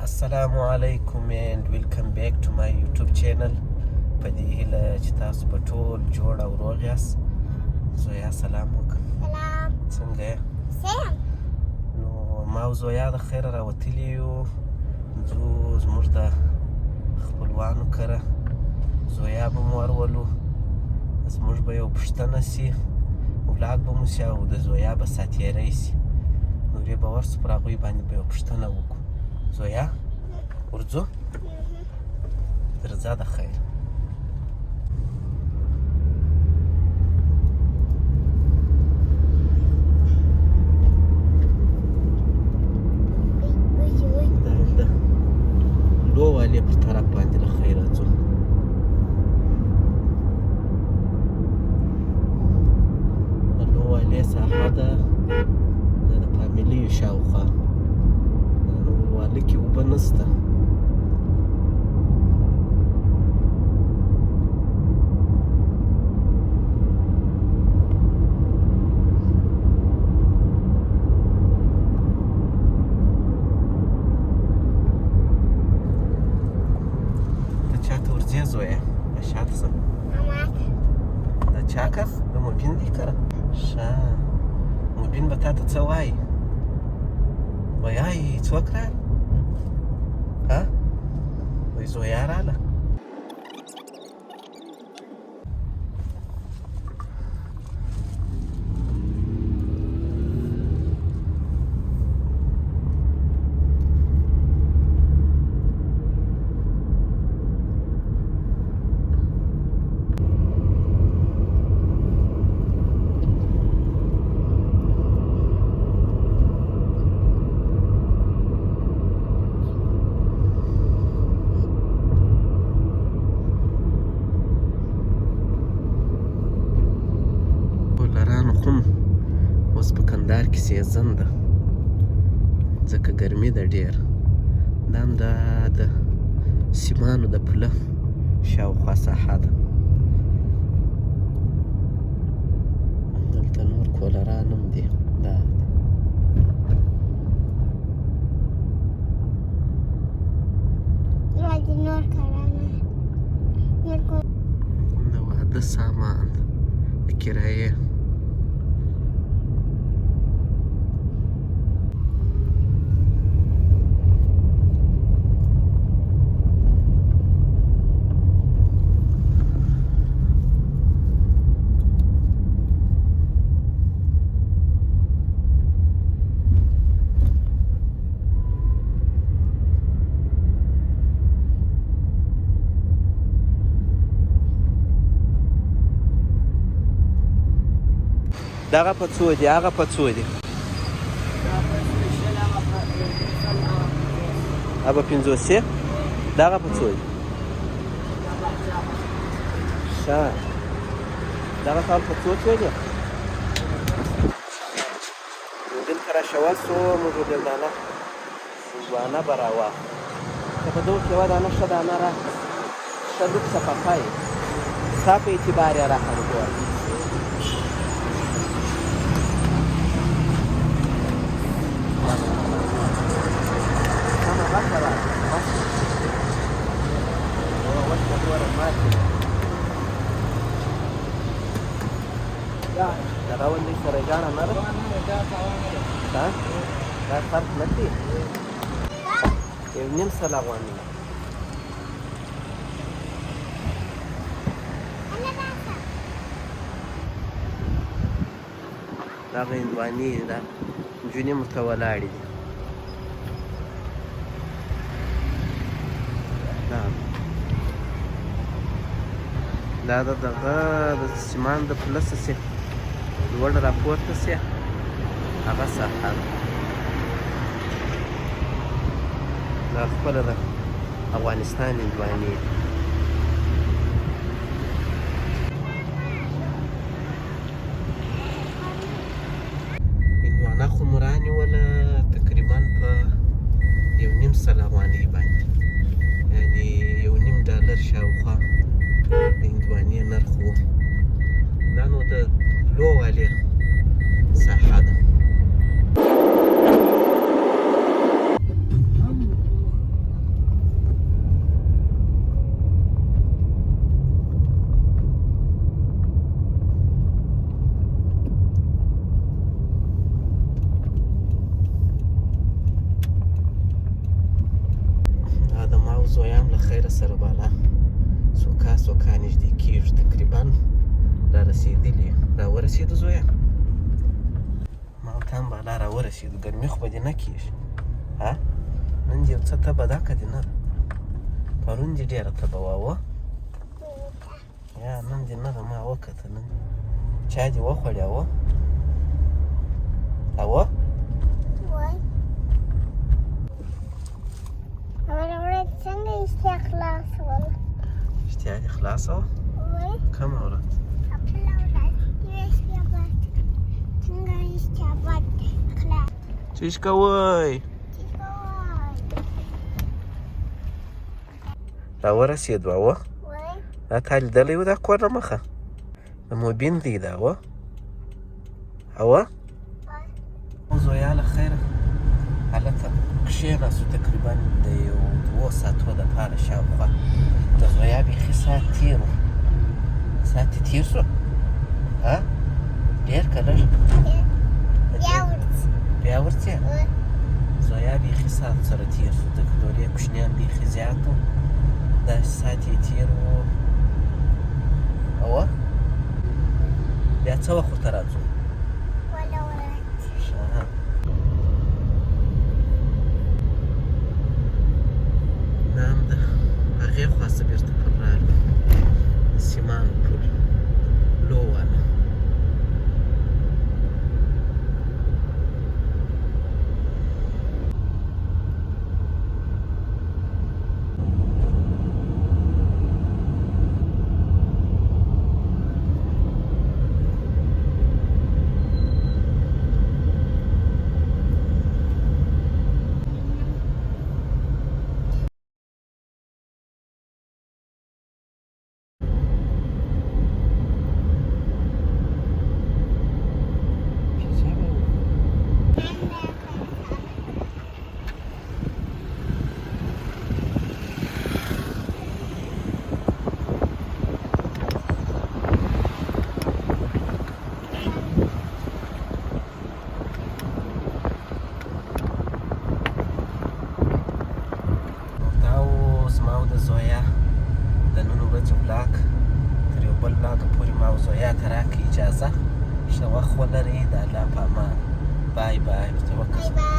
Assalamu alaikum and welcome back to my YouTube channel. په دې هیله چې تاسو په ټول جوړ او روغ یاست. زویا سلام وکړه. سلام. څنګه یې؟ سلام. نو ما او زویا د خیره راوتلي یو ځو زموږ د خپلوانو کره. زویا به مو ورولو، زموږ به یو پوښتنه سي، ولاګ به مو سي او د زویا به ساتیری سي. نور یې به ورسو پر هغوی باندې به یو پوښتنه وکړو. زویا ورځو؟ درځه د خیر. د لو والې پر طرف باندې له خیره ځو. د لو والې ساحه ده د فامیلیو شاوخوا. واله کې اوبه نسته. ته چاته ورځې زویه؟ په شاته ځه. د چا کس؟ د مبین دی کره؟ ښه، مبین به تا ته څه وایي؟ وایي څوک راغله؟ ها؟ وایي زویا راغله؟ خو اوس په کندهار کې سیزن ده، ځکه ګرمي ده ډېر. دا هم د سیمانو د پوله شاوخوا ساحه ده. دلته نور کولران هم دي. دا د واده سامان د کرایې. دغه په څو دي؟ هغه په څو دي؟ هغه په 50. دغه په څو دي؟ ښه، دغه ټول په څو دي؟ دلته راشوسو موږ دلدانه هندوانه به راواخلو. که په دغو کې یوه دانه ښه دانه راکړه، ښه لوکسه پخه یې، ستا په اعتبار یې راکړه. ګوره دغه ونې سره ګاڼه نه ده؟ دا فرق نه کوي. 1.5 سل افغانۍ. دغه هندوانې ده، نجونې ورته ولاړې دي. دا دغه د سیمان د پوله سسې لوړ راپورته سي، هغه ساحه ده. دا خپله د افغانستان هندوانې دي. هندوانه خو مو رانیوله تقریبا په 1.5 سل افغانۍ باندې، یعنې $1.5 شاوخوا د هندوانې نرخ و. دا نو د لو والې ساحه ده. زویان له خیره سره بالا سوکا نږدې کېږو، تقریبا را رسېدلي یو. را ورسېدو زویه، ما او ته هم بالا را ورسېدو. ګرمي خو به دې نه کېږي ها؟ نن دې یو څه تبه ده که دې نه ده؟ پرون دې ډېره تبه وه اوه؟ یا نن دې نه ده، ما وکته نن چا دې وخوړې اوه؟ اوه؟ څنګه اشتها خلاصه وه؟ اشتها دې خلاصه وه؟ کومه ورځ؟ بله ورځ یوه شپه بعد څنګه اشتها بعد خلاصه. څه کوئ؟ را ورسېدو اوه؟ دا تا لیدلی و دا کور نه مخه؟ د موبین دی دا اوه؟ اوه؟ زویا له خیره هلته کښېناستو، تقریبا د یو 2 ساعتو دپاره شاوخوا. د زویا بیخي ساعت تېر و. ساعت یې تېر شو؟ ها؟ ډېر که لږ؟ بیا ورځې؟ زویا بیخي ساعت سره تېر شو، ځکه نورې کوچنیان بیخي زیات وو، داسې ساعت یې تېر و. اوه؟ بیا څه وخت ورته راځو؟ دا هم د هغې خوا څه بېرته پر رالو، د سیمانو پل لو والا. زویا د نن ورځې ولاګ تر یو بل ولاګ پورې ما او زویا ته راکړئ اجازه. ښه وخت ولرئ. د الله په امان. بای بای. ورته وکړه.